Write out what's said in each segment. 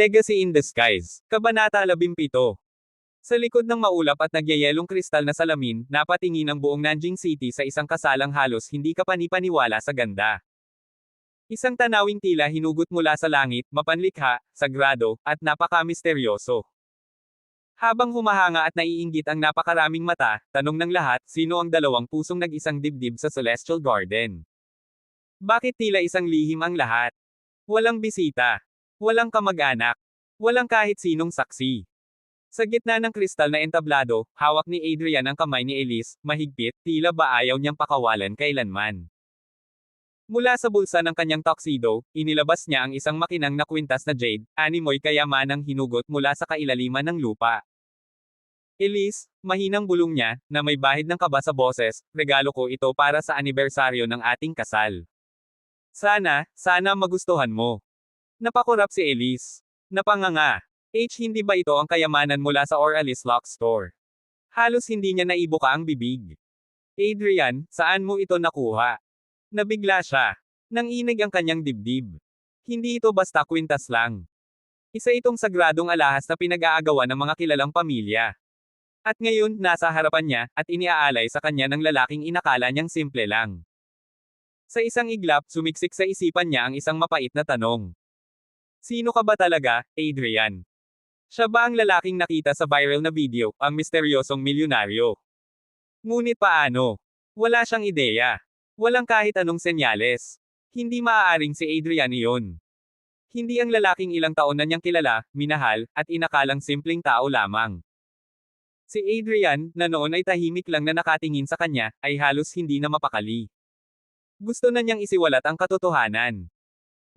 Legacy in Disguise, Kabanata 17. Sa likod ng maulap at nagyayelong kristal na salamin, napatingin ang buong Nanjing City sa isang kasalang halos hindi ka panipaniwala sa ganda. Isang tanawing tila hinugot mula sa langit, mapanlikha, sagrado, at napaka-misteryoso. Habang humahanga at naiinggit ang napakaraming mata, tanong ng lahat, sino ang dalawang pusong nag-isang dibdib sa Celestial Garden? Bakit tila isang lihim ang lahat? Walang bisita. Walang kamag-anak. Walang kahit sinong saksi. Sa gitna ng kristal na entablado, hawak ni Adrian ang kamay ni Elise, mahigpit, tila ba ayaw niyang pakawalan kailanman. Mula sa bulsa ng kanyang tuxedo, inilabas niya ang isang makinang na kwintas na jade, animoy kayamanang hinugot mula sa kailaliman ng lupa. Elise, mahinang bulong niya, na may bahid ng kaba sa boses, regalo ko ito para sa anibersaryo ng ating kasal. Sana magustuhan mo. Napakurap si Elise. Napanganga. Hindi ba ito ang kayamanan mula sa Oralis Lock Store? Halos hindi niya naibuka ang bibig. Adrian, saan mo ito nakuha? Nabigla siya. Nanginig ang kanyang dibdib. Hindi ito basta kwintas lang. Isa itong sagradong alahas na pinag-aagawan ng mga kilalang pamilya. At ngayon, nasa harapan niya, at iniaalay sa kanya ng lalaking inakala niyang simple lang. Sa isang iglap, sumiksik sa isipan niya ang isang mapait na tanong. Sino ka ba talaga, Adrian? Siya ba ang lalaking nakita sa viral na video, ang misteryosong milyonaryo? Ngunit paano? Wala siyang ideya. Walang kahit anong senyales. Hindi maaaring si Adrian iyon. Hindi ang lalaking ilang taon na niyang kilala, minahal, at inakalang simpleng tao lamang. Si Adrian, na noon ay tahimik lang na nakatingin sa kanya, ay halos hindi na mapakali. Gusto na niyang isiwalat ang katotohanan.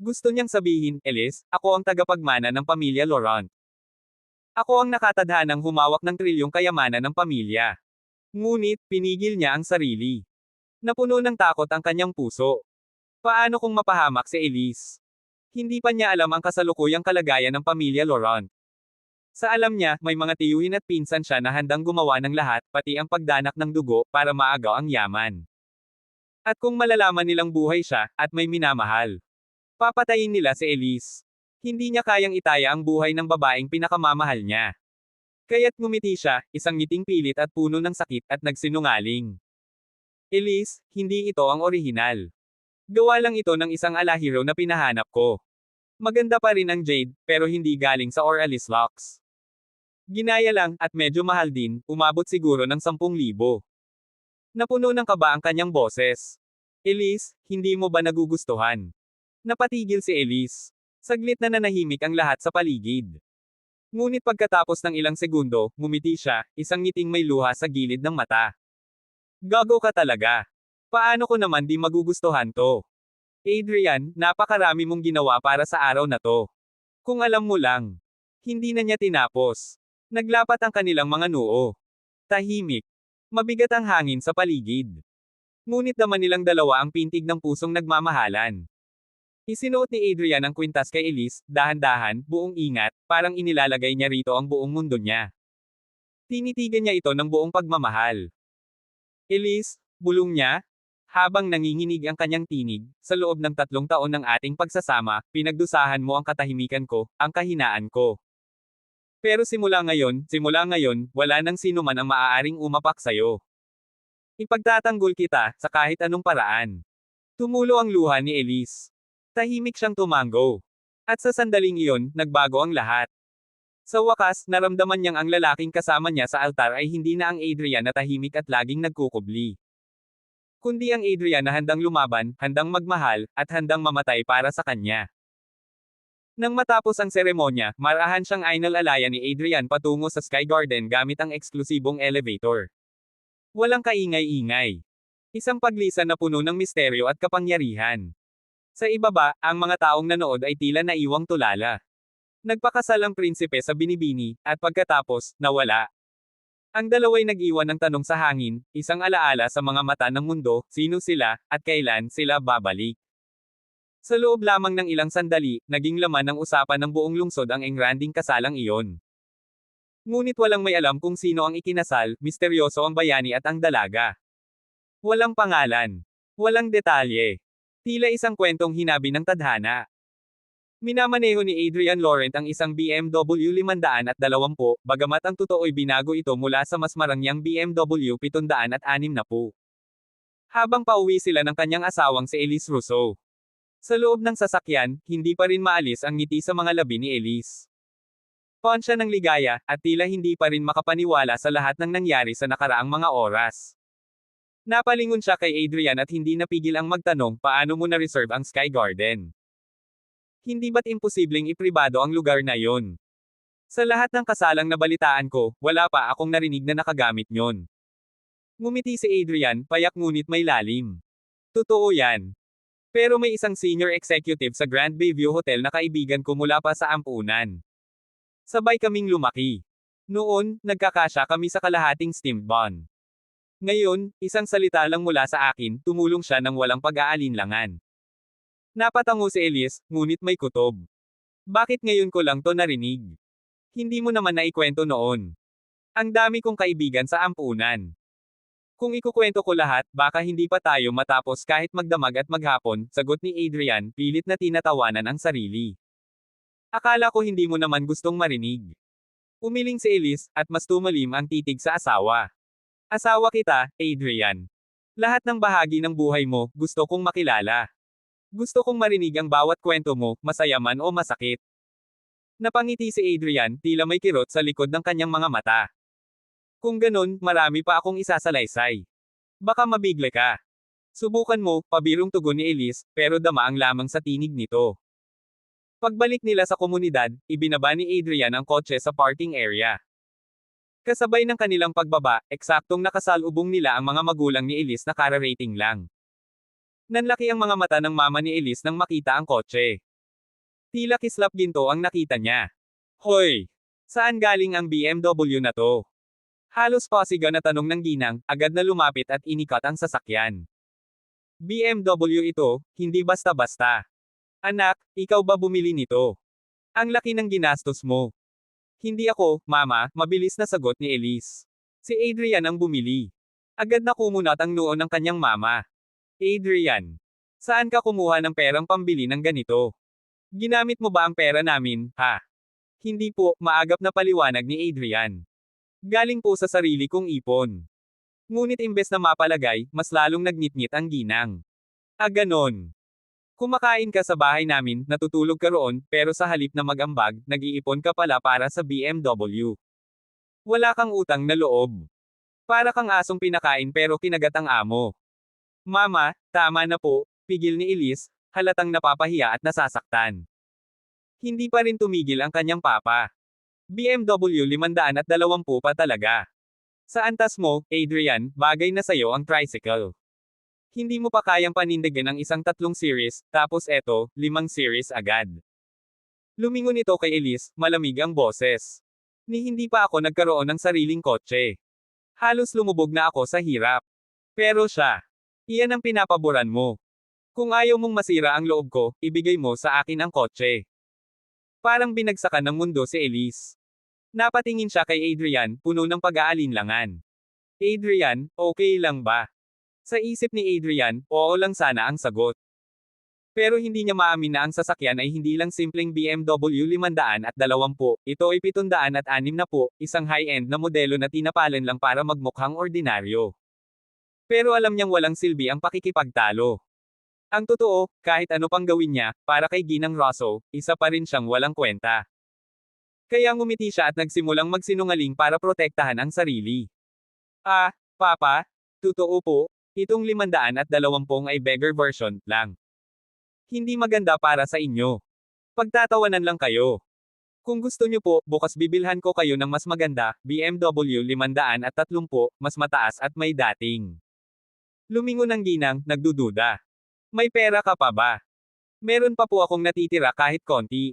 Gusto niyang sabihin, Elise, ako ang tagapagmana ng pamilya Laurent. Ako ang nakatadhanang humawak ng trilyong kayamanan ng pamilya. Ngunit, pinigil niya ang sarili. Napuno ng takot ang kanyang puso. Paano kung mapahamak si Elise? Hindi pa niya alam ang kasalukuyang kalagayan ng pamilya Laurent. Sa alam niya, may mga tiyuhin at pinsan siya na handang gumawa ng lahat, pati ang pagdanak ng dugo, para maagaw ang yaman. At kung malalaman nilang buhay siya, at may minamahal, papatayin nila si Elise. Hindi niya kayang itaya ang buhay ng babaeng pinakamamahal niya. Kaya't ngumiti siya, isang ngiting pilit at puno ng sakit, at nagsinungaling. Elise, hindi ito ang orihinal. Gawa lang ito ng isang alahero na pinahanap ko. Maganda pa rin ang jade, pero hindi galing sa Oralis Locks. Ginaya lang, at medyo mahal din, umabot siguro ng 10,000. Napuno ng kaba ang kanyang boses. Elise, hindi mo ba nagugustuhan? Napatigil si Elise. Saglit na nanahimik ang lahat sa paligid. Ngunit pagkatapos ng ilang segundo, ngumiti siya, isang ngiting may luha sa gilid ng mata. Gago ka talaga. Paano ko naman di magugustuhan to? Adrian, napakarami mong ginawa para sa araw na to. Kung alam mo lang. Hindi na niya tinapos. Naglapat ang kanilang mga noo. Tahimik. Mabigat ang hangin sa paligid. Ngunit naman nilang dalawa ang pintig ng pusong nagmamahalan. Isinuot ni Adrian ang kwintas kay Elise, dahan-dahan, buong ingat, parang inilalagay niya rito ang buong mundo niya. Tinitigan niya ito ng buong pagmamahal. Elise, bulong niya, habang nanginginig ang kanyang tinig, sa loob ng 3 taon ng ating pagsasama, pinagdusahan mo ang katahimikan ko, ang kahinaan ko. Pero simula ngayon, wala nang sino man ang maaaring umapak sa'yo. Ipagtatanggol kita, sa kahit anong paraan. Tumulo ang luha ni Elise. Tahimik siyang tumango. At sa sandaling iyon, nagbago ang lahat. Sa wakas, naramdaman niyang ang lalaking kasama niya sa altar ay hindi na ang Adrian na tahimik at laging nagkukubli. Kundi ang Adrian na handang lumaban, handang magmahal, at handang mamatay para sa kanya. Nang matapos ang seremonya, marahan siyang inalalayan ni Adrian patungo sa Sky Garden gamit ang eksklusibong elevator. Walang kaingay-ingay. Isang paglisan na puno ng misteryo at kapangyarihan. Sa ibaba, ang mga taong nanood ay tila naiwang tulala. Nagpakasal ang prinsipe sa binibini, at pagkatapos, nawala. Ang dalawa'y nag-iwan ng tanong sa hangin, isang alaala sa mga mata ng mundo, sino sila, at kailan sila babalik. Sa loob lamang ng ilang sandali, naging laman ng usapan ng buong lungsod ang engranding kasalang iyon. Ngunit walang may alam kung sino ang ikinasal, misteryoso ang bayani at ang dalaga. Walang pangalan. Walang detalye. Tila isang kwentong hinabi ng tadhana. Minamaneho ni Adrian Laurent ang isang BMW 520, bagamat ang totoo'y binago ito mula sa mas marangyang BMW 760. Habang pauwi sila ng kanyang asawang si Elise Rousseau. Sa loob ng sasakyan, hindi pa rin maalis ang ngiti sa mga labi ni Elise. Pon siya ng ligaya, at tila hindi pa rin makapaniwala sa lahat ng nangyari sa nakaraang mga oras. Napalingon siya kay Adrian at hindi napigil ang magtanong, paano mo na-reserve ang Sky Garden? Hindi ba't imposibleng ipribado ang lugar na yon? Sa lahat ng kasalang nabalitaan ko, wala pa akong narinig na nakagamit nyon. Ngumiti si Adrian, payak ngunit may lalim. Totoo yan. Pero may isang senior executive sa Grand Bayview Hotel na kaibigan ko mula pa sa ampunan. Sabay kaming lumaki. Noon, nagkakasya kami sa kalahating steamed bun. Ngayon, isang salita lang mula sa akin, tumulong siya ng walang pag-aalinlangan. Napatango si Elise, ngunit may kutob. Bakit ngayon ko lang to narinig? Hindi mo naman naikwento noon. Ang dami kong kaibigan sa ampunan. Kung ikukwento ko lahat, baka hindi pa tayo matapos kahit magdamag at maghapon, sagot ni Adrian, pilit na tinatawanan ang sarili. Akala ko hindi mo naman gustong marinig. Umiling si Elise, at mas tumalim ang titig sa asawa. Asawa kita, Adrian. Lahat ng bahagi ng buhay mo, gusto kong makilala. Gusto kong marinig ang bawat kwento mo, masaya man o masakit. Napangiti si Adrian, tila may kirot sa likod ng kanyang mga mata. Kung ganun, marami pa akong isasalaysay. Baka mabigla ka. Subukan mo, pabirong tugon ni Elise, pero dama ang lamang sa tinig nito. Pagbalik nila sa komunidad, ibinaba ni Adrian ang kotse sa parking area. Kasabay ng kanilang pagbaba, eksaktong nakasalubong nila ang mga magulang ni Elise na kararating lang. Nanlaki ang mga mata ng mama ni Elise nang makita ang kotse. Tila kislap ginto ang nakita niya. Hoy! Saan galing ang BMW na to? Halos pasiga na tanong ng ginang, agad na lumapit at inikat ang sasakyan. BMW ito, hindi basta-basta. Anak, ikaw ba bumili nito? Ang laki ng ginastos mo. Hindi ako, mama, mabilis na sagot ni Elise. Si Adrian ang bumili. Agad na kumunat ang noo ng kanyang mama. Adrian, saan ka kumuha ng perang pambili ng ganito? Ginamit mo ba ang pera namin, ha? Hindi po, maagap na paliwanag ni Adrian. Galing po sa sarili kong ipon. Ngunit imbes na mapalagay, mas lalong nagnitngit ang ginang. Ganon. Kumakain ka sa bahay namin, natutulog ka roon, pero sa halip na mag-ambag, nag-iipon ka pala para sa BMW. Wala kang utang na loob. Para kang asong pinakain pero kinagat ang amo. Mama, tama na po, pigil ni Elise, halatang napapahiya at nasasaktan. Hindi pa rin tumigil ang kanyang papa. BMW 520 pa talaga. Sa antas mo, Adrian, bagay na sayo ang tricycle. Hindi mo pa kayang panindigan ang isang 3 series, tapos eto, 5 series agad. Lumingon ito kay Elise, malamig ang boses. Ni hindi pa ako nagkaroon ng sariling kotse. Halos lumubog na ako sa hirap. Pero siya. Iyan ang pinapaboran mo. Kung ayaw mong masira ang loob ko, ibigay mo sa akin ang kotse. Parang binagsakan ng mundo si Elise. Napatingin siya kay Adrian, puno ng pag-aalinlangan. Adrian, okay lang ba? Sa isip ni Adrian, oo lang sana ang sagot. Pero hindi niya maamin na ang sasakyan ay hindi lang simpleng BMW 520, ito ay 760, isang high-end na modelo na tinapalan lang para magmukhang ordinaryo. Pero alam niyang walang silbi ang pakikipagtalo. Ang totoo, kahit ano pang gawin niya, para kay Ginang Rosso, isa pa rin siyang walang kwenta. Kaya ngumiti siya at nagsimulang magsinungaling para protektahan ang sarili. Papa, totoo po, itong 520 ay beggar version lang. Hindi maganda para sa inyo. Pagtatawanan lang kayo. Kung gusto niyo po, bukas bibilhan ko kayo ng mas maganda, BMW 530, mas mataas at may dating. Lumingon ang ginang, nagdududa. May pera ka pa ba? Meron pa po akong natitira kahit konti.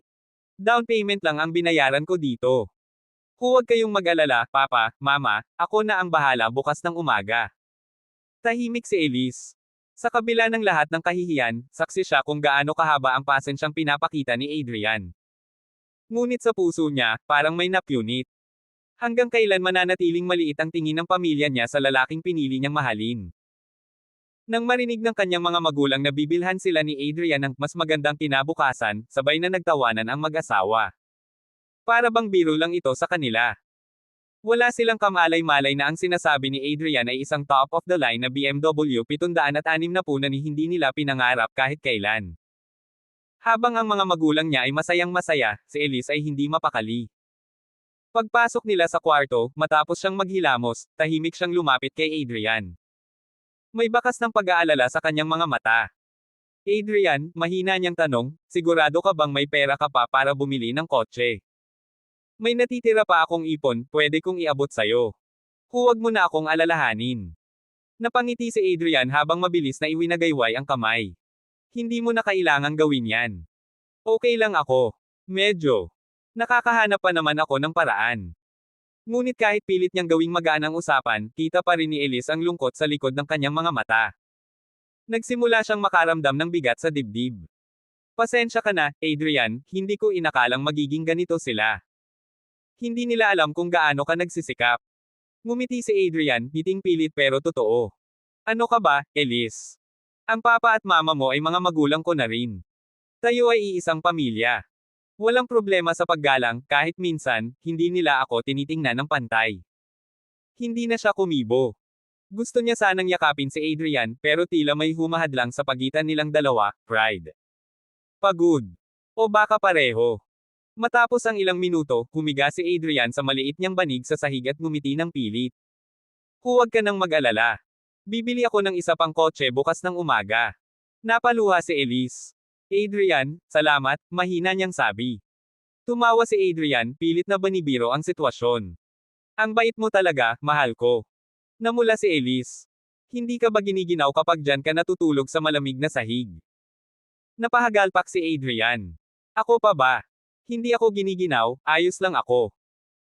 Down payment lang ang binayaran ko dito. Huwag kayong mag-alala, Papa, Mama, ako na ang bahala bukas ng umaga. Tahimik si Elise. Sa kabila ng lahat ng kahihiyan, saksi siya kung gaano kahaba ang pasensyang pinapakita ni Adrian. Ngunit sa puso niya, parang may napunit. Hanggang kailan mananatiling maliit ang tingin ng pamilya niya sa lalaking pinili niyang mahalin. Nang marinig ng kanyang mga magulang na bibilhan sila ni Adrian ng mas magandang kinabukasan, sabay na nagtawanan ang mag-asawa. Para bang biro lang ito sa kanila. Wala silang kamalay-malay na ang sinasabi ni Adrian ay isang top-of-the-line na BMW 760 na ni hindi nila pinangarap kahit kailan. Habang ang mga magulang niya ay masayang-masaya, si Elise ay hindi mapakali. Pagpasok nila sa kwarto, matapos siyang maghilamos, tahimik siyang lumapit kay Adrian. May bakas ng pag-aalala sa kanyang mga mata. Adrian, mahina niyang tanong, sigurado ka bang may pera ka pa para bumili ng kotse? May natitira pa akong ipon, pwede kong iabot sa'yo. Huwag mo na akong alalahanin. Napangiti si Adrian habang mabilis na iwinagayway ang kamay. Hindi mo na kailangang gawin yan. Okay lang ako. Medyo. Nakakahanap pa naman ako ng paraan. Ngunit kahit pilit niyang gawing magaan ang usapan, kita pa rin ni Elise ang lungkot sa likod ng kanyang mga mata. Nagsimula siyang makaramdam ng bigat sa dibdib. Pasensya ka na, Adrian, hindi ko inakalang magiging ganito sila. Hindi nila alam kung gaano ka nagsisikap. Ngumiti si Adrian, ngiting pilit pero totoo. Ano ka ba, Elise? Ang papa at mama mo ay mga magulang ko na rin. Tayo ay iisang pamilya. Walang problema sa paggalang, kahit minsan, hindi nila ako tinitingnan ng pantay. Hindi na siya kumibo. Gusto niya sanang yakapin si Adrian, pero tila may humahadlang sa pagitan nilang dalawa, pride. Pagod. O baka pareho. Matapos ang ilang minuto, humiga si Adrian sa maliit niyang banig sa sahig at ngumiti ng pilit. Huwag ka nang mag-alala. Bibili ako ng isa pang kotse bukas ng umaga. Napaluha si Elise. Adrian, salamat, mahina niyang sabi. Tumawa si Adrian, pilit na banibiro ang sitwasyon. Ang bait mo talaga, mahal ko. Namula si Elise. Hindi ka ba giniginaw kapag dyan ka natutulog sa malamig na sahig? Napahagalpak si Adrian. Ako pa ba? Hindi ako giniginaw, ayos lang ako.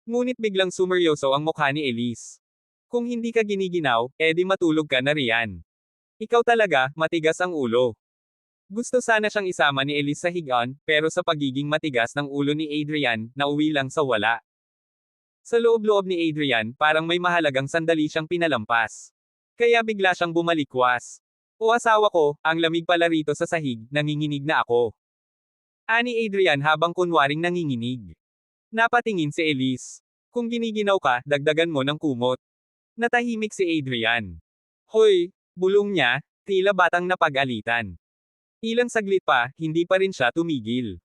Ngunit biglang sumeryoso ang mukha ni Elise. Kung hindi ka giniginaw, edi matulog ka na riyan. Ikaw talaga, matigas ang ulo. Gusto sana siyang isama ni Elise sa higaan, pero sa pagiging matigas ng ulo ni Adrian, nauwi lang sa wala. Sa loob-loob ni Adrian, parang may mahalagang sandali siyang pinalampas. Kaya bigla siyang bumalikwas. O asawa ko, ang lamig pala rito sa sahig, nanginginig na ako. Ani Adrian habang kunwaring nanginginig. Napatingin si Elise. Kung giniginaw ka, dagdagan mo ng kumot. Natahimik si Adrian. Hoy, bulong niya, tila batang napag-alitan. Ilang saglit pa, hindi pa rin siya tumigil.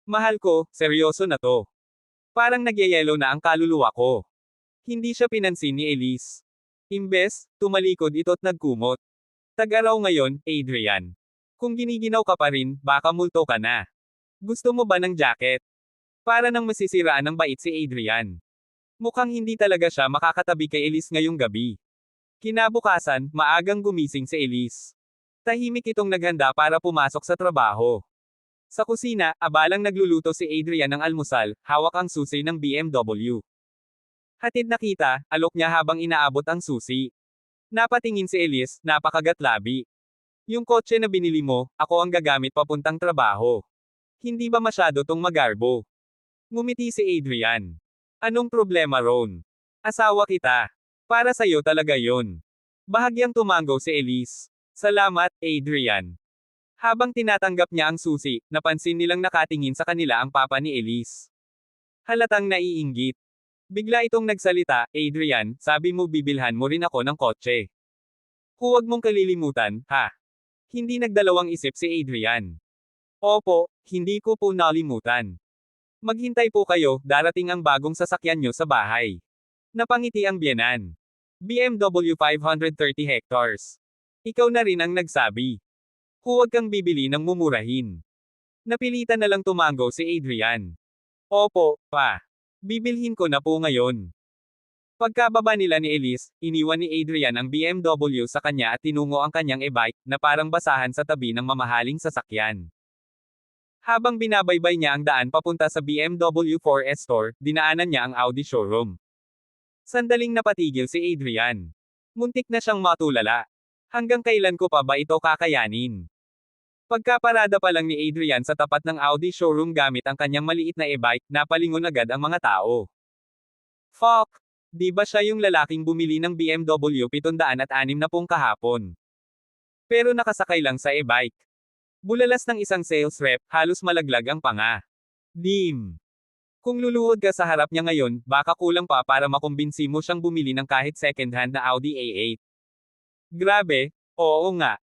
Mahal ko, seryoso na to. Parang nagyayelo na ang kaluluwa ko. Hindi siya pinansin ni Elise. Imbes, tumalikod ito't nagkumot. Tag-araw ngayon, Adrian. Kung giniginaw ka pa rin, baka multo ka na. Gusto mo ba ng jacket? Para nang masisiraan ng bait si Adrian. Mukhang hindi talaga siya makakatabi kay Elise ngayong gabi. Kinabukasan, maagang gumising si Elise. Tahimik itong naghanda para pumasok sa trabaho. Sa kusina, abalang nagluluto si Adrian ng almusal, hawak ang susi ng BMW. Hatid na kita, alok niya habang inaabot ang susi. Napatingin si Elise, napakagatlabi. Yung kotse na binili mo, ako ang gagamit papuntang trabaho. Hindi ba masyado tong magarbo? Ngumiti si Adrian. Anong problema ron? Asawa kita. Para sa'yo talaga yon. Bahagyang tumango si Elise. Salamat, Adrian. Habang tinatanggap niya ang susi, napansin nilang nakatingin sa kanila ang papa ni Elise. Halatang naiinggit. Bigla itong nagsalita, Adrian, sabi mo bibilhan mo rin ako ng kotse. Huwag mong kalilimutan, ha? Hindi nagdalawang isip si Adrian. Opo, hindi ko po nalimutan. Maghintay po kayo, darating ang bagong sasakyan nyo sa bahay. Napangiti ang biyenan. BMW 530 hectares. Ikaw na rin ang nagsabi. Huwag kang bibili ng mumurahin. Napilitan na lang tumango si Adrian. Opo, pa. Bibilhin ko na po ngayon. Pagkababa nila ni Elise, iniwan ni Adrian ang BMW sa kanya at tinungo ang kanyang e-bike, na parang basahan sa tabi ng mamahaling sasakyan. Habang binabaybay niya ang daan papunta sa BMW 4S store, dinaanan niya ang Audi showroom. Sandaling napatigil si Adrian. Muntik na siyang matulala. Hanggang kailan ko pa ba ito kakayanin? Pagkaparada pa lang ni Adrian sa tapat ng Audi showroom gamit ang kanyang maliit na e-bike, napalingon agad ang mga tao. Fuck! Di ba siya yung lalaking bumili ng BMW 760 kahapon? Pero nakasakay lang sa e-bike. Bulalas ng isang sales rep, halos malaglag ang panga. Dim. Kung luluhod ka sa harap niya ngayon, baka kulang pa para makumbinsi mo siyang bumili ng kahit second-hand na Audi A8. Grabe, oo nga.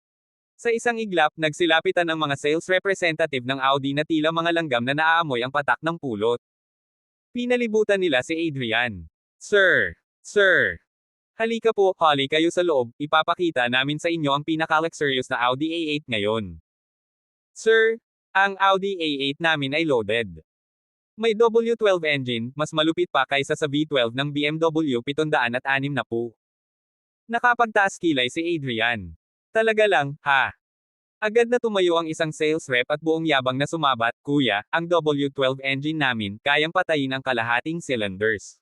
Sa isang iglap, nagsilapitan ang mga sales representative ng Audi na tila mga langgam na naaamoy ang patak ng pulot. Pinalibutan nila si Adrian. Sir. Halika po, hali kayo sa loob, ipapakita namin sa inyo ang pinaka-luxurious na Audi A8 ngayon. Sir, ang Audi A8 namin ay loaded. May W12 engine, mas malupit pa kaysa sa V12 ng BMW 760 na po. Nakapagtaas kilay si Adrian. Talaga lang, ha? Agad na tumayo ang isang sales rep at buong yabang na sumabat, kuya, ang W12 engine namin, kayang patayin ang kalahating cylinders.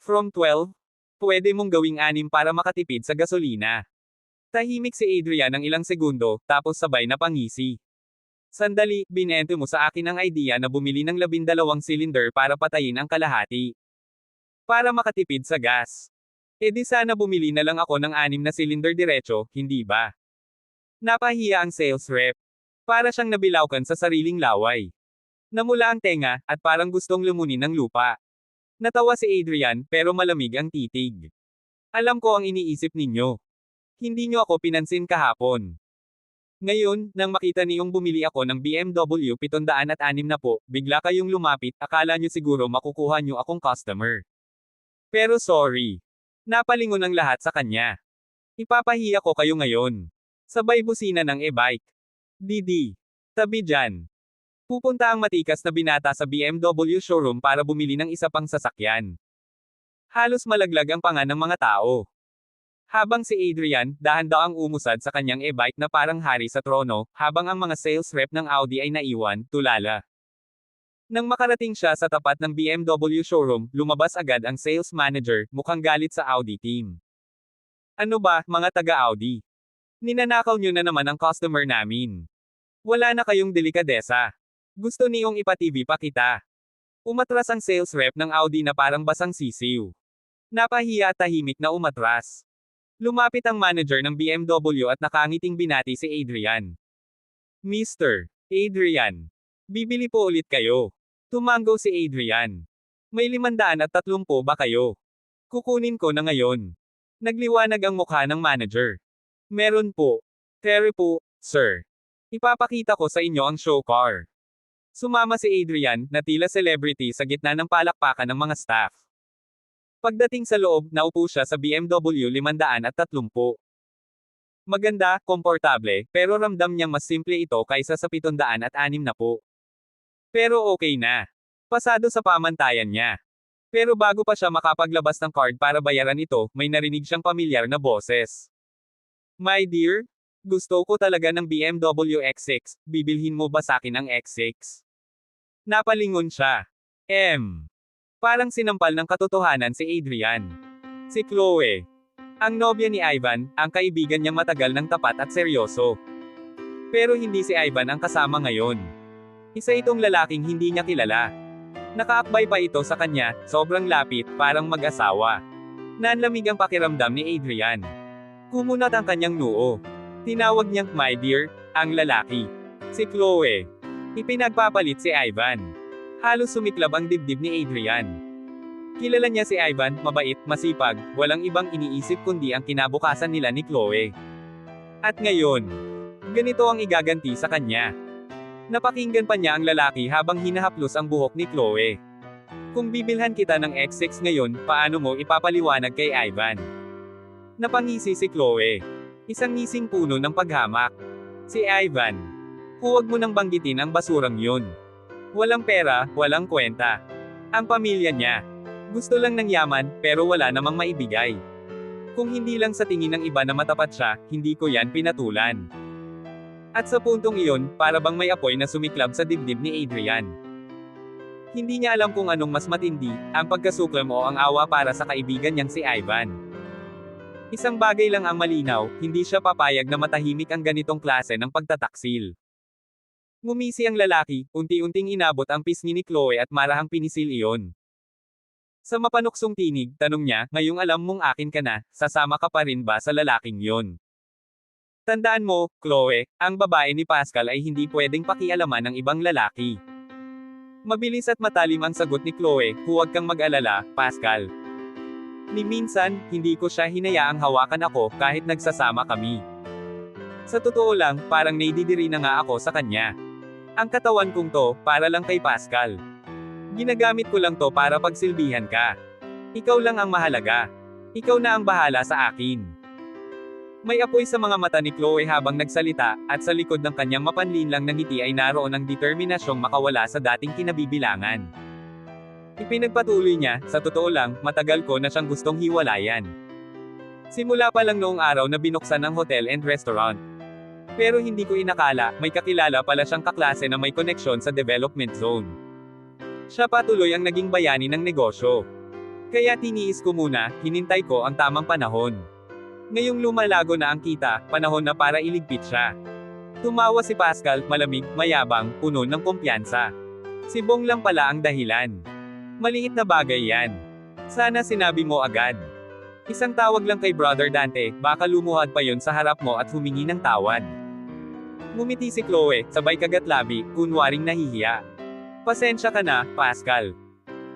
From 12? Pwede mong gawing 6 para makatipid sa gasolina. Tahimik si Adrian ng ilang segundo, tapos sabay na pangisi. Sandali, binento mo sa akin ang idea na bumili ng 12 cylinder para patayin ang kalahati. Para makatipid sa gas. E di sana bumili na lang ako ng 6 na cylinder diretso, hindi ba? Napahiya ang sales rep. Para siyang nabilaukan sa sariling laway. Namula ang tenga, at parang gustong lumunin ng lupa. Natawa si Adrian, pero malamig ang titig. Alam ko ang iniisip ninyo. Hindi nyo ako pinansin kahapon. Ngayon, nang makita niyong bumili ako ng BMW 760 na po, bigla kayong lumapit, akala nyo siguro makukuha nyo akong customer. Pero sorry. Napalingon ang lahat sa kanya. Ipapahiya ko kayo ngayon. Sabay busina ng e-bike. Didi. Tabi dyan. Pupunta ang matikas na binata sa BMW showroom para bumili ng isa pang sasakyan. Halos malaglag ang panga ng mga tao. Habang si Adrian, dahan-daang umusad sa kanyang e-bike na parang hari sa trono, habang ang mga sales rep ng Audi ay naiwan, tulala. Nang makarating siya sa tapat ng BMW showroom, lumabas agad ang sales manager, mukhang galit sa Audi team. Ano ba, mga taga-Audi? Ninanakaw nyo na naman ang customer namin. Wala na kayong delikadesa. Gusto niyong ipa-TV pa kita. Umatras ang sales rep ng Audi na parang basang sisiw. Napahiya at tahimik na umatras. Lumapit ang manager ng BMW at nakangiting binati si Adrian. Mr. Adrian. Bibili po ulit kayo. Tumango si Adrian. May 530 ba kayo? Kukunin ko na ngayon. Nagliwanag ang mukha ng manager. Meron po. Tere po, sir. Ipapakita ko sa inyo ang show car. Sumama si Adrian, na tila celebrity sa gitna ng palakpakan ng mga staff. Pagdating sa loob, naupo siya sa BMW 530. Maganda, komportable, pero ramdam niyang mas simple ito kaysa sa 760 na po. Pero okay na. Pasado sa pamantayan niya. Pero bago pa siya makapaglabas ng card para bayaran ito, may narinig siyang pamilyar na boses. My dear, gusto ko talaga ng BMW X6, bibilhin mo ba sakin ang X6? Napalingon siya. Parang sinampal ng katotohanan si Adrian. Si Chloe. Ang nobya ni Ivan, ang kaibigan niyang matagal ng tapat at seryoso. Pero hindi si Ivan ang kasama ngayon. Isa itong lalaking hindi niya kilala. Nakaakbay pa ito sa kanya, sobrang lapit, parang mag-asawa. Nanlamig ang pakiramdam ni Adrian. Kumunat ang kanyang noo. Tinawag niyang, my dear, ang lalaki. Si Chloe. Ipinagpapalit si Ivan. Halos sumiklab ang dibdib ni Adrian. Kilala niya si Ivan, mabait, masipag, walang ibang iniisip kundi ang kinabukasan nila ni Chloe. At ngayon, ganito ang igaganti sa kanya. Napakinggan pa niya ang lalaki habang hinahaplos ang buhok ni Chloe. Kung bibilhan kita ng X6 ngayon, paano mo ipapaliwanag kay Ivan? Napangisi si Chloe. Isang ngising puno ng paghamak. Si Ivan. Huwag mo nang banggitin ang basurang yun. Walang pera, walang kwenta. Ang pamilya niya. Gusto lang ng yaman, pero wala namang maibigay. Kung hindi lang sa tingin ng iba na matapat siya, hindi ko yan pinatulan. At sa puntong iyon, para bang may apoy na sumiklab sa dibdib ni Adrian. Hindi niya alam kung anong mas matindi, ang pagkasuklam o ang awa para sa kaibigan niyang si Ivan. Isang bagay lang ang malinaw, hindi siya papayag na matahimik ang ganitong klase ng pagtataksil. Ngumisi ang lalaki, unti-unting inabot ang pisngi ni Chloe at marahang pinisil iyon. Sa mapanuksong tinig, tanong niya, ngayong alam mong akin ka na, sasama ka pa rin ba sa lalaking yon? Tandaan mo, Chloe, ang babae ni Pascal ay hindi pwedeng pakialaman ng ibang lalaki. Mabilis at matalim ang sagot ni Chloe, huwag kang mag-alala, Pascal. Ni minsan, hindi ko siya hinayaang hawakan ako kahit nagsasama kami. Sa totoo lang, parang naididiri na nga ako sa kanya. Ang katawan kong to, para lang kay Pascal. Ginagamit ko lang to para pagsilbihan ka. Ikaw lang ang mahalaga. Ikaw na ang bahala sa akin. May apoy sa mga mata ni Chloe habang nagsalita, at sa likod ng kanyang mapanlinlang na ngiti ay naroon ang determinasyong makawala sa dating kinabibilangan. Ipinagpatuloy niya, sa totoo lang, matagal ko na siyang gustong hiwalayan. Simula pa lang noong araw na binuksan ang hotel and restaurant. Pero hindi ko inakala, may kakilala pala siyang kaklase na may koneksyon sa development zone. Siya patuloy ang naging bayani ng negosyo. Kaya tiniis ko muna, hinintay ko ang tamang panahon. Ngayong lumalago na ang kita, panahon na para iligpit siya. Tumawa si Pascal, malamig, mayabang, puno ng kumpiyansa. Si Bong lang pala ang dahilan. Maliit na bagay yan. Sana sinabi mo agad. Isang tawag lang kay Brother Dante, baka lumuhad pa yon sa harap mo at humingi ng tawad. Ngumiti si Chloe, sabay kagatlabi, kunwaring nahihiya. Pasensya ka na, Pascal.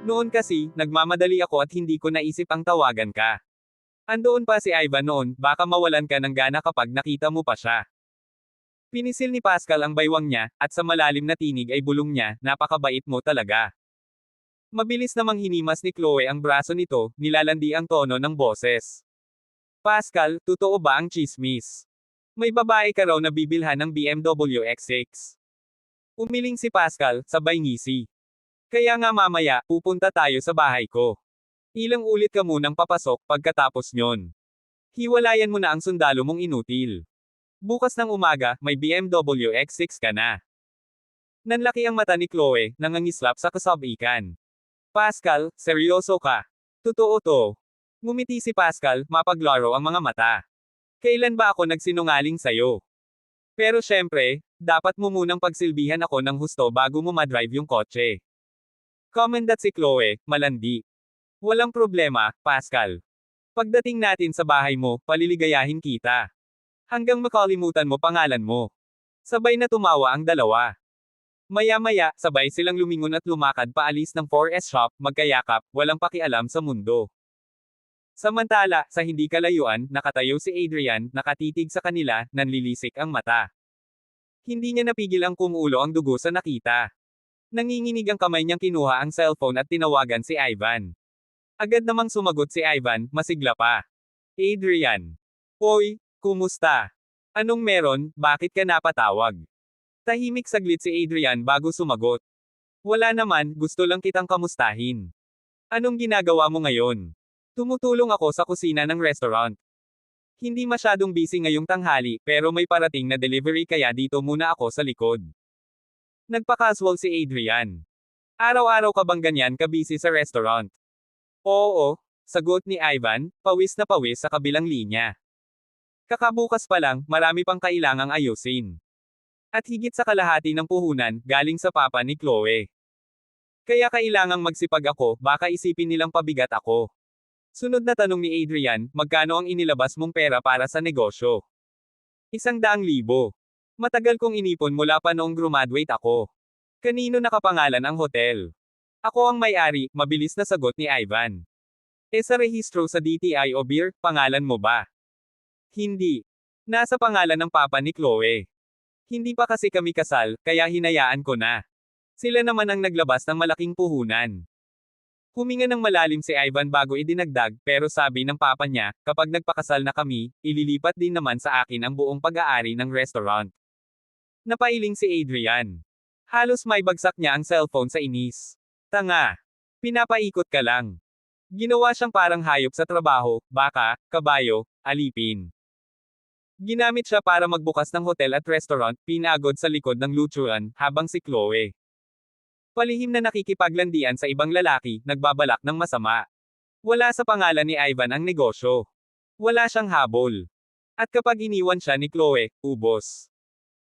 Noon kasi, nagmamadali ako at hindi ko naisip ang tawagan ka. Andoon pa si Ivan noon, baka mawalan ka ng gana kapag nakita mo pa siya. Pinisil ni Pascal ang baywang niya, at sa malalim na tinig ay bulong niya, napakabait mo talaga. Mabilis namang hinimas ni Chloe ang braso nito, nilalandi ang tono ng boses. Pascal, totoo ba ang chismis? May babae ka raw na bibilhan ng BMW X6. Umiling si Pascal, sabay ngisi. Kaya nga mamaya, pupunta tayo sa bahay ko. Ilang ulit ka munang papasok, pagkatapos nyon. Hiwalayan mo na ang sundalo mong inutil. Bukas ng umaga, may BMW X6 ka na. Nanlaki ang mata ni Chloe, nangangislap sa kasabikan. Pascal, seryoso ka? Totoo to. Ngumiti si Pascal, mapaglaro ang mga mata. Kailan ba ako nagsinungaling sayo? Pero syempre, dapat mo munang pagsilbihan ako ng husto bago mo madrive yung kotse. Commendat si Chloe, malandi. Walang problema, Pascal. Pagdating natin sa bahay mo, paliligayahin kita. Hanggang makalimutan mo pangalan mo. Sabay na tumawa ang dalawa. Maya-maya, sabay silang lumingon at lumakad paalis ng 4S shop, magkayakap, walang pakialam sa mundo. Samantala, sa hindi kalayuan, nakatayo si Adrian, nakatitig sa kanila, nanlilisik ang mata. Hindi niya napigil ang kumulo ang dugo sa nakita. Nanginginig ang kamay niyang kinuha ang cellphone at tinawagan si Ivan. Agad namang sumagot si Ivan, masigla pa. Adrian. Hoy, kumusta? Anong meron, bakit ka napatawag? Tahimik saglit si Adrian bago sumagot. Wala naman, gusto lang kitang kamustahin. Anong ginagawa mo ngayon? Tumutulong ako sa kusina ng restaurant. Hindi masyadong busy ngayong tanghali, pero may parating na delivery kaya dito muna ako sa likod. Nagpa-casual si Adrian. Araw-araw ka bang ganyan ka-busy sa restaurant? Oo, sagot ni Ivan, pawis na pawis sa kabilang linya. Kakabukas pa lang, marami pang kailangang ayusin. At higit sa kalahati ng puhunan, galing sa papa ni Chloe. Kaya kailangang magsipag ako, baka isipin nilang pabigat ako. Sunod na tanong ni Adrian, magkano ang inilabas mong pera para sa negosyo? 100,000. Matagal kong inipon mula pa noong graduate ako. Kanino nakapangalan ang hotel? Ako ang may-ari, mabilis na sagot ni Ivan. Sa rehistro sa DTI o BIR, pangalan mo ba? Hindi. Nasa pangalan ng papa ni Chloe. Hindi pa kasi kami kasal, kaya hinayaan ko na. Sila naman ang naglabas ng malaking puhunan. Huminga ng malalim si Ivan bago idinagdag, pero sabi ng papa niya, kapag nagpakasal na kami, ililipat din naman sa akin ang buong pag-aari ng restaurant. Napailing si Adrian. Halos may bagsak niya ang cellphone sa inis. Tanga. Pinapaikot ka lang. Ginawa siyang parang hayop sa trabaho, baka, kabayo, alipin. Ginamit siya para magbukas ng hotel at restaurant, pinagod sa likod ng luturan, habang si Chloe. Palihim na nakikipaglandian sa ibang lalaki, nagbabalak ng masama. Wala sa pangalan ni Ivan ang negosyo. Wala siyang habol. At kapag iniwan siya ni Chloe, ubos.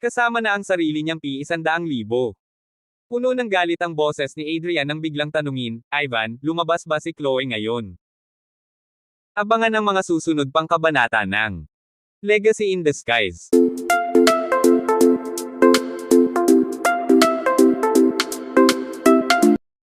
Kasama na ang sarili niyang P100,000. Puno ng galit ang boses ni Adrian nang biglang tanungin, Ivan, lumabas ba si Chloe ngayon? Abangan ang mga susunod pang kabanata ng Legacy in Disguise.